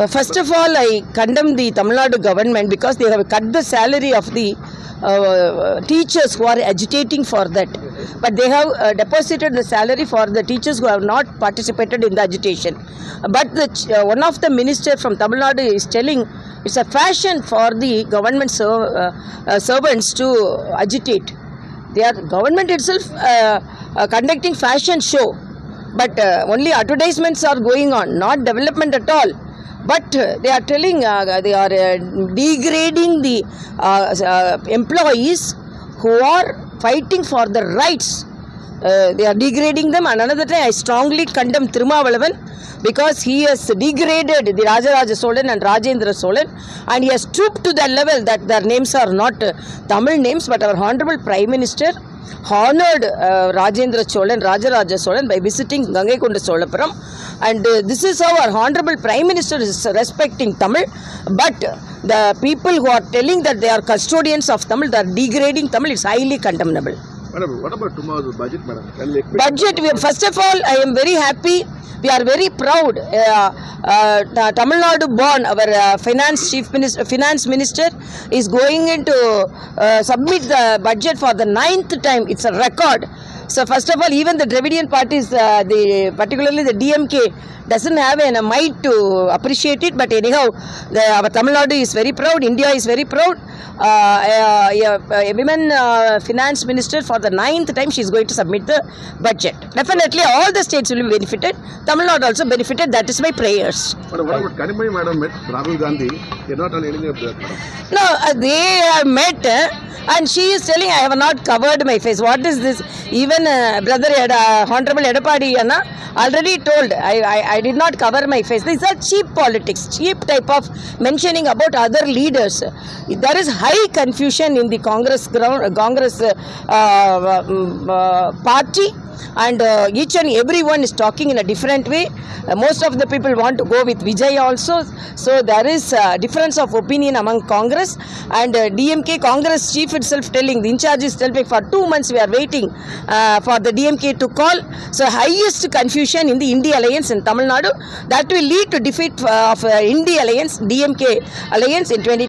First of all, I condemn the Tamil Nadu government because they have cut the salary of the teachers who are agitating for that. But they have deposited the salary for the teachers who have not participated in the agitation. But one of the minister from Tamil Nadu is telling it's a fashion for the government servants to agitate. Their government itself conducting fashion show. But only advertisements are going on, not development at all. But they are telling, they are degrading the employees who are fighting for the rights. They are degrading them. And another time I strongly condemn Thirumavalavan because he has degraded the Rajaraja Solan and Rajendra Solan, and he has stooped to that level that their names are not Tamil names, but our Honorable Prime Minister honored Rajendra Cholan, Rajaraja Solan by visiting Gangaikonda Solapuram, and this is how our Honorable Prime Minister is respecting Tamil. But the people who are telling that they are custodians of Tamil, they are degrading Tamil, it's highly condemnable. Madam, what about tomorrow's budget, madam? Budget, first of all, I am very happy. We are very proud. Tamil Nadu born, our finance minister is going into submit the budget for the 9th time. It's a record. So first of all, even the Dravidian parties, particularly the DMK, doesn't have a might to appreciate it. But anyhow, our Tamil Nadu is very proud. India is very proud. A women finance minister for the 9th time she is going to submit the budget. Definitely all the states will be benefited. Tamil Nadu also benefited. That is my prayers. But what about Kanimai madam met Rahul Gandhi? They are not on anything of that. No, they have met and she is telling I have not covered my face. What is this? Even brother Honorable Edapadi Anna already told I did not cover my face. These are cheap politics, cheap type of mentioning about other leaders. There is high confusion in the Congress party, and each and everyone is talking in a different way. Most of the people want to go with Vijay also. So there is a difference of opinion among Congress, and DMK Congress chief itself telling, the in charge is telling for 2 months we are waiting for the DMK to call. So highest confusion in the India Alliance in Tamil Nadu. That will lead to defeat of India Alliance, DMK Alliance in 2020.